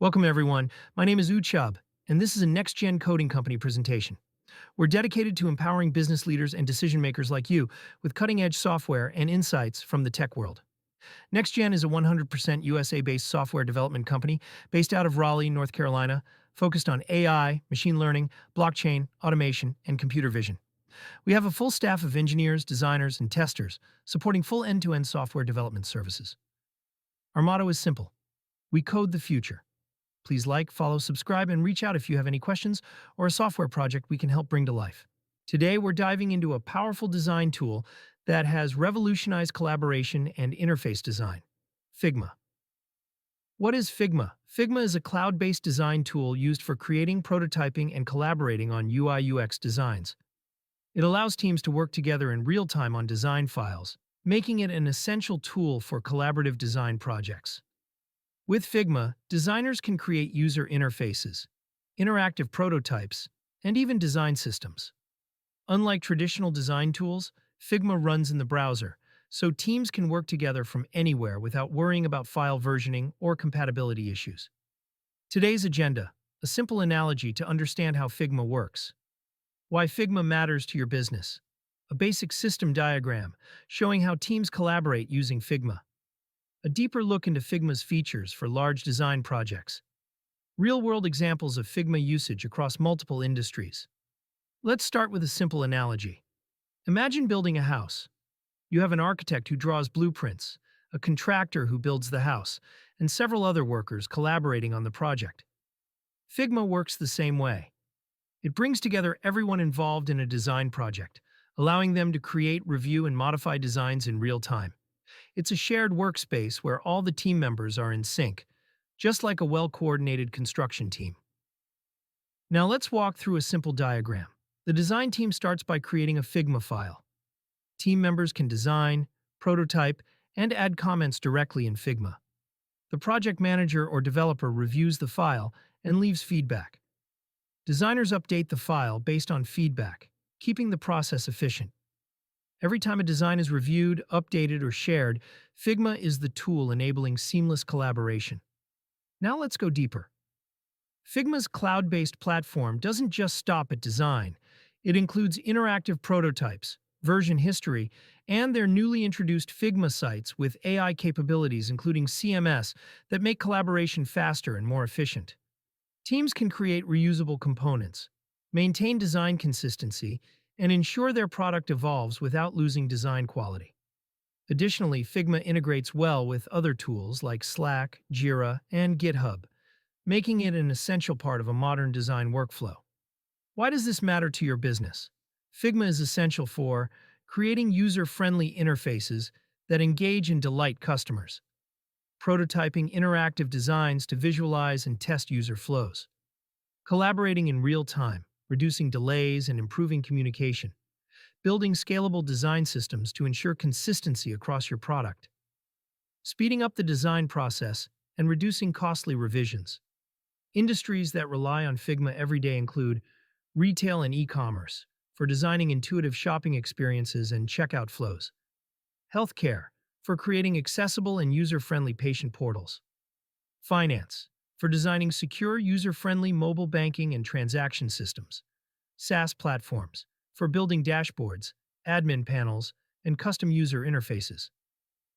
Welcome, everyone. My name is Uchab, and this is a NextGen Coding Company presentation. We're dedicated to empowering business leaders and decision makers like you with cutting-edge software and insights from the tech world. NextGen is a 100% USA-based software development company based out of Raleigh, North Carolina, focused on AI, machine learning, blockchain, automation, and computer vision. We have a full staff of engineers, designers, and testers supporting full end-to-end software development services. Our motto is simple: we code the future. Please like, follow, subscribe, and reach out if you have any questions or a software project we can help bring to life. Today, we're diving into a powerful design tool that has revolutionized collaboration and interface design: Figma. What is Figma? Figma is a cloud-based design tool used for creating, prototyping, and collaborating on UI/UX designs. It allows teams to work together in real time on design files, making it an essential tool for collaborative design projects. With Figma, designers can create user interfaces, interactive prototypes, and even design systems. Unlike traditional design tools, Figma runs in the browser, so teams can work together from anywhere without worrying about file versioning or compatibility issues. Today's agenda: a simple analogy to understand how Figma works, why Figma matters to your business, a basic system diagram showing how teams collaborate using Figma, a deeper look into Figma's features for large design projects, real-world examples of Figma usage across multiple industries. Let's start with a simple analogy. Imagine building a house. You have an architect who draws blueprints, a contractor who builds the house, and several other workers collaborating on the project. Figma works the same way. It brings together everyone involved in a design project, allowing them to create, review, and modify designs in real time. It's a shared workspace where all the team members are in sync, just like a well-coordinated construction team. Now let's walk through a simple diagram. The design team starts by creating a Figma file. Team members can design, prototype, and add comments directly in Figma. The project manager or developer reviews the file and leaves feedback. Designers update the file based on feedback, keeping the process efficient. Every time a design is reviewed, updated, or shared, Figma is the tool enabling seamless collaboration. Now let's go deeper. Figma's cloud-based platform doesn't just stop at design. It includes interactive prototypes, version history, and their newly introduced Figma sites with AI capabilities including CMS that make collaboration faster and more efficient. Teams can create reusable components, maintain design consistency, and ensure their product evolves without losing design quality. Additionally, Figma integrates well with other tools like Slack, Jira, and GitHub, making it an essential part of a modern design workflow. Why does this matter to your business? Figma is essential for creating user-friendly interfaces that engage and delight customers, prototyping interactive designs to visualize and test user flows, collaborating in real time, reducing delays and improving communication, building scalable design systems to ensure consistency across your product, speeding up the design process and reducing costly revisions. Industries that rely on Figma every day include retail and e-commerce for designing intuitive shopping experiences and checkout flows, healthcare for creating accessible and user-friendly patient portals, finance for designing secure, user-friendly mobile banking and transaction systems, SaaS platforms for building dashboards, admin panels, and custom user interfaces.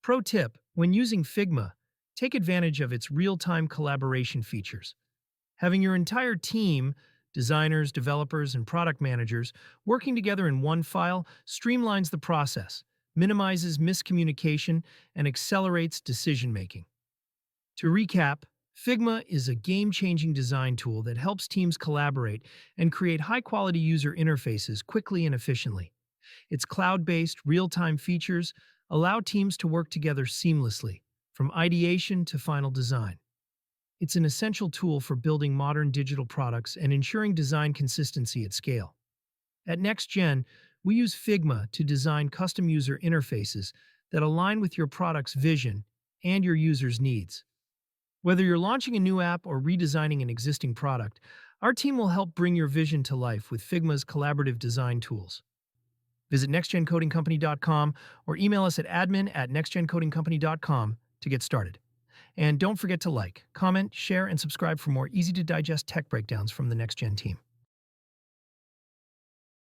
Pro tip: when using Figma, take advantage of its real-time collaboration features. Having your entire team, designers, developers, and product managers, working together in one file streamlines the process, minimizes miscommunication, and accelerates decision-making. To recap, Figma is a game-changing design tool that helps teams collaborate and create high-quality user interfaces quickly and efficiently. Its cloud-based, real-time features allow teams to work together seamlessly, from ideation to final design. It's an essential tool for building modern digital products and ensuring design consistency at scale. At NextGen, we use Figma to design custom user interfaces that align with your product's vision and your users' needs. Whether you're launching a new app or redesigning an existing product, our team will help bring your vision to life with Figma's collaborative design tools. Visit nextgencodingcompany.com or email us at admin@nextgencodingcompany.com to get started. And don't forget to like, comment, share, and subscribe for more easy-to-digest tech breakdowns from the NextGen team.